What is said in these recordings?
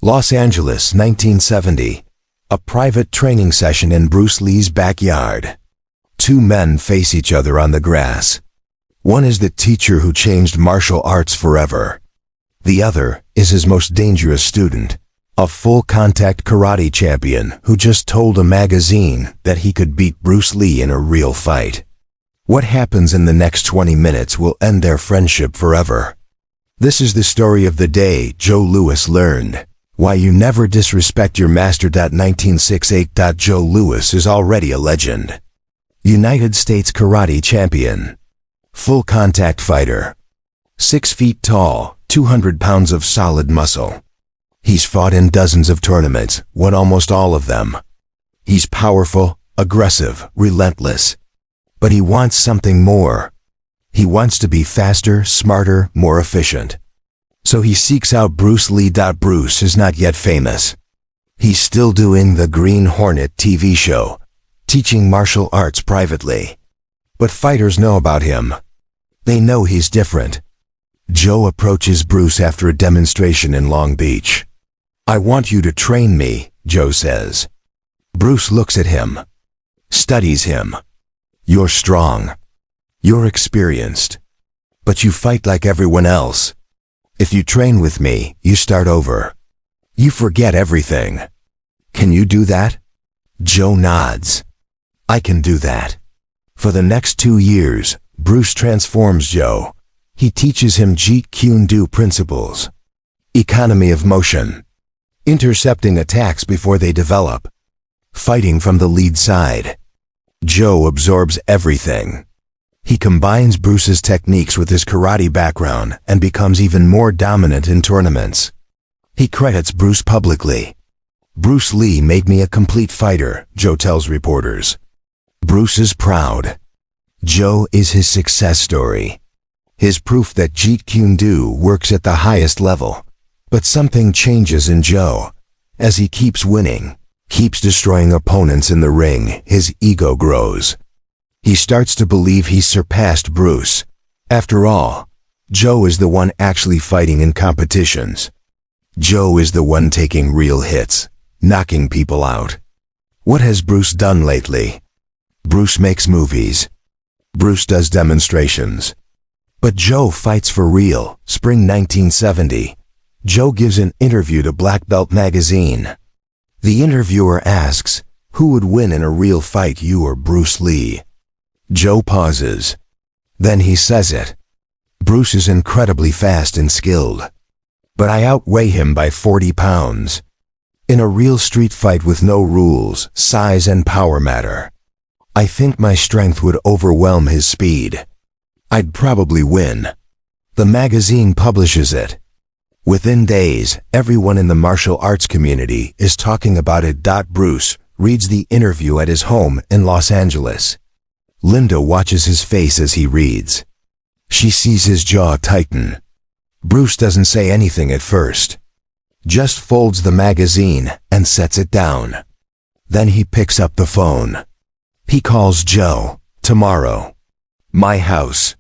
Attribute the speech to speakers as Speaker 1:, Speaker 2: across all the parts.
Speaker 1: Los Angeles, 1970. A private training session in Bruce Lee's backyard. Two men face each other on the grass. One is the teacher who changed martial arts forever. The other is his most dangerous student, a full-contact karate champion who just told a magazine that he could beat Bruce Lee in a real fight. What happens in the next 20 minutes will end their friendship forever. This is the story of the day Joe Louis learned why you never disrespect your master. 1968. Joe Louis is already a legend. United States karate champion. Full-contact fighter. 6 feet tall, 200 pounds of solid muscle. He's fought in dozens of tournaments, won almost all of them. He's powerful, aggressive, relentless. But he wants something more. He wants to be faster, smarter, more efficient. So he seeks out Bruce Lee. Bruce is not yet famous. He's still doing the Green Hornet TV show, teaching martial arts privately. But fighters know about him. They know he's different. Joe approaches Bruce after a demonstration in Long Beach. "I want you to train me," Joe says. Bruce looks at him, studies him. "You're strong. You're experienced. But you fight like everyone else. If you train with me, you start over. You forget everything. Can you do that?" Joe nods. "I can do that." For the next 2 years, Bruce transforms Joe. He teaches him Jeet Kune Do principles. Economy of motion. Intercepting attacks before they develop. Fighting from the lead side. Joe absorbs everything. He combines Bruce's techniques with his karate background and becomes even more dominant in tournaments. He credits Bruce publicly. "Bruce Lee made me a complete fighter," Joe tells reporters. Bruce is proud. Joe is his success story. His proof that Jeet Kune Do works at the highest level. But something changes in Joe. As he keeps winning, keeps destroying opponents in the ring, his ego grows. He starts to believe he's surpassed Bruce. After all, Joe is the one actually fighting in competitions. Joe is the one taking real hits, knocking people out. What has Bruce done lately? Bruce makes movies. Bruce does demonstrations. But Joe fights for real. Spring 1970. Joe gives an interview to Black Belt magazine. The interviewer asks, "Who would win in a real fight, you or Bruce Lee?" Joe pauses. Then he says it. "Bruce is incredibly fast and skilled. But I outweigh him by 40 pounds. In a real street fight with no rules, size and power matter. I think my strength would overwhelm his speed. I'd probably win." The magazine publishes it. Within days, everyone in the martial arts community is talking about it. Bruce reads the interview at his home in Los Angeles. Linda watches his face as he reads. She sees his jaw tighten. Bruce doesn't say anything at first. Just folds the magazine and sets it down. Then he picks up the phone. He calls Joe. "Tomorrow. My house.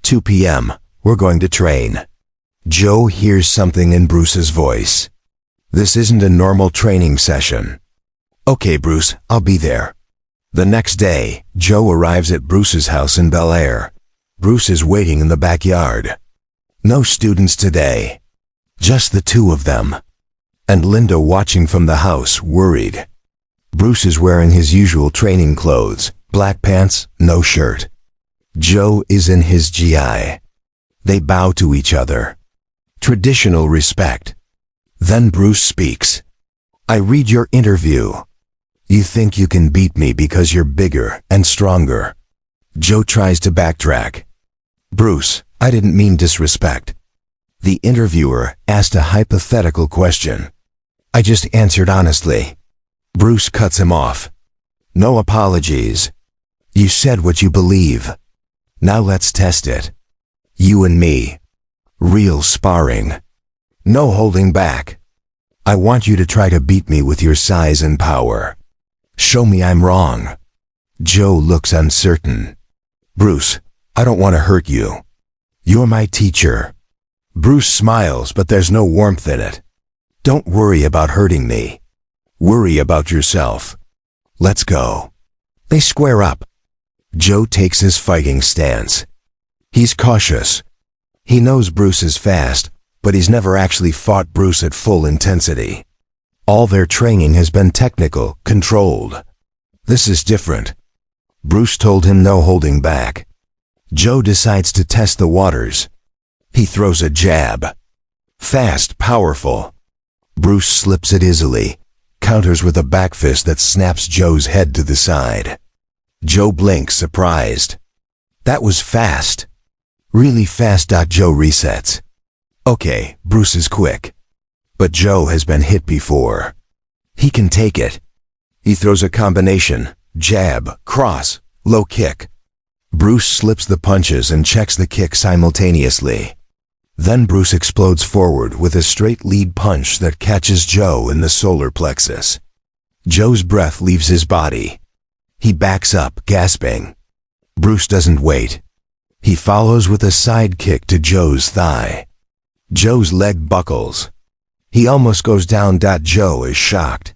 Speaker 1: 2 p.m. We're going to train." Joe hears something in Bruce's voice. This isn't a normal training session. "Okay, Bruce, I'll be there." The next day, Joe arrives at Bruce's house in Bel Air. Bruce is waiting in the backyard. No students today. Just the two of them. And Linda watching from the house, worried. Bruce is wearing his usual training clothes, black pants, no shirt. Joe is in his GI. They bow to each other. Traditional respect. Then Bruce speaks. "I read your interview. You think you can beat me because you're bigger and stronger." Joe tries to backtrack. "Bruce, I didn't mean disrespect." The interviewer asked a hypothetical question. "I just answered honestly." Bruce cuts him off. "No apologies. You said what you believe. Now let's test it. You and me. Real sparring. No holding back. I want you to try to beat me with your size and power. Show me I'm wrong." Joe looks uncertain. "Bruce, I don't want to hurt you. You're my teacher." Bruce smiles, but there's no warmth in it. Don't worry about hurting me. Worry about yourself. Let's go. They square up. Joe takes his fighting stance. He's cautious. He knows Bruce is fast, but he's never actually fought Bruce at full intensity. All their training has been technical, controlled. This is different. Bruce told him no holding back. Joe decides to test the waters. He throws a jab. Fast, powerful. Bruce slips it easily, counters with a back fist that snaps Joe's head to the side. Joe blinks, surprised. That was fast. Really fast. Joe resets. Okay, Bruce is quick. But Joe has been hit before. He can take it. He throws a combination, jab, cross, low kick. Bruce slips the punches and checks the kick simultaneously. Then Bruce explodes forward with a straight lead punch that catches Joe in the solar plexus. Joe's breath leaves his body. He backs up, gasping. Bruce doesn't wait. He follows with a side kick to Joe's thigh. Joe's leg buckles. He almost goes down. Joe is shocked.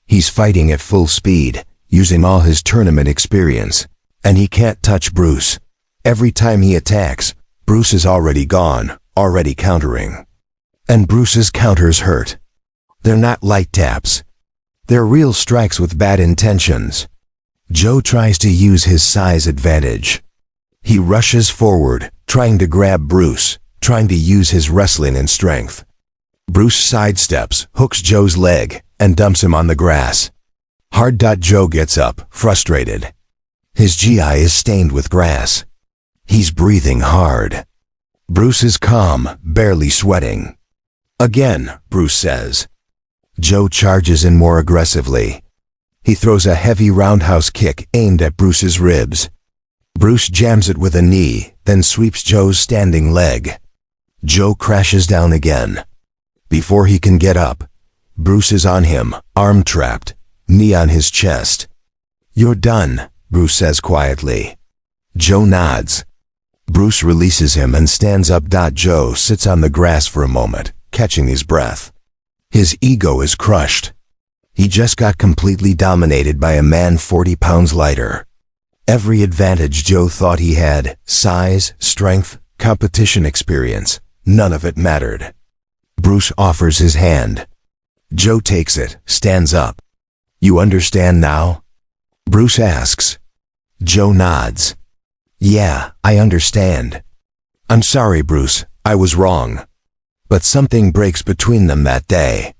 Speaker 1: He's fighting at full speed, using all his tournament experience, and he can't touch Bruce. Every time he attacks, Bruce is already gone, already countering. And Bruce's counters hurt. They're not light taps. They're real strikes with bad intentions. Joe tries to use his size advantage. He rushes forward, trying to grab Bruce, trying to use his wrestling and strength. Bruce sidesteps, hooks Joe's leg, and dumps him on the grass. Hard. Joe gets up, frustrated. His GI is stained with grass. He's breathing hard. Bruce is calm, barely sweating. Again, Bruce says. Joe charges in more aggressively. He throws a heavy roundhouse kick aimed at Bruce's ribs. Bruce jams it with a knee, then sweeps Joe's standing leg. Joe crashes down again. Before he can get up, Bruce is on him, arm trapped, knee on his chest. You're done, Bruce says quietly. Joe nods. Bruce releases him and stands up. Joe sits on the grass for a moment, catching his breath. His ego is crushed. He just got completely dominated by a man 40 pounds lighter. Every advantage Joe thought he had, size, strength, competition experience, none of it mattered. Bruce offers his hand. Joe takes it, stands up. You understand now? Bruce asks. Joe nods. Yeah, I understand. I'm sorry, Bruce, I was wrong. But something breaks between them that day.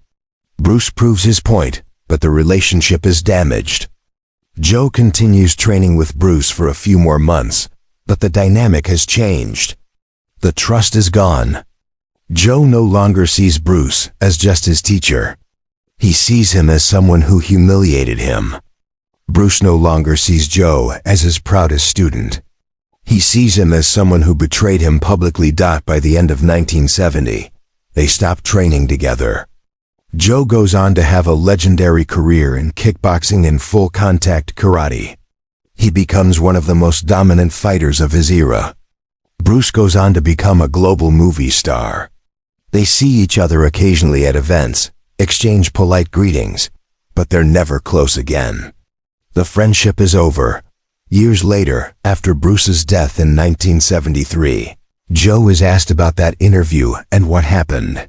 Speaker 1: Bruce proves his point, but the relationship is damaged. Joe continues training with Bruce for a few more months, but the dynamic has changed. The trust is gone. Joe no longer sees Bruce as just his teacher. He sees him as someone who humiliated him. Bruce no longer sees Joe as his proudest student. He sees him as someone who betrayed him publicly. By the end of 1970, they stopped training together. Joe goes on to have a legendary career in kickboxing and full-contact karate. He becomes one of the most dominant fighters of his era. Bruce goes on to become a global movie star. They see each other occasionally at events, exchange polite greetings, but they're never close again. The friendship is over. Years later, after Bruce's death in 1973, Joe is asked about that interview and what happened.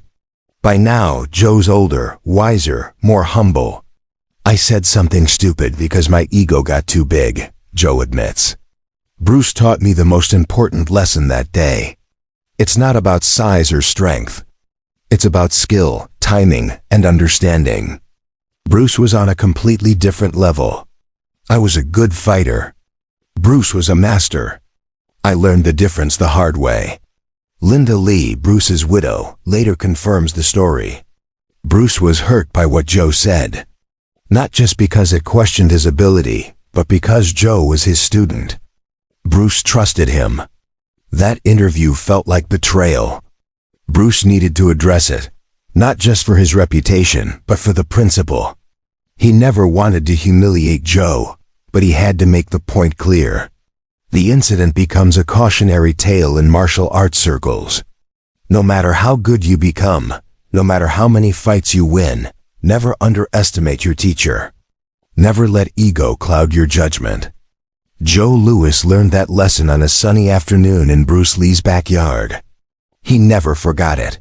Speaker 1: By now, Joe's older, wiser, more humble. I said something stupid because my ego got too big, Joe admits. Bruce taught me the most important lesson that day. It's not about size or strength. It's about skill, timing, and understanding. Bruce was on a completely different level. I was a good fighter. Bruce was a master. I learned the difference the hard way. Linda Lee, Bruce's widow, later confirms the story. Bruce was hurt by what Joe said. Not just because it questioned his ability, but because Joe was his student. Bruce trusted him. That interview felt like betrayal. Bruce needed to address it, not just for his reputation, but for the principle. He never wanted to humiliate Joe, but he had to make the point clear. The incident becomes a cautionary tale in martial arts circles. No matter how good you become, No matter how many fights you win, never underestimate your teacher. Never let ego cloud your judgment. Joe Louis learned that lesson on a sunny afternoon in Bruce Lee's backyard. He never forgot it.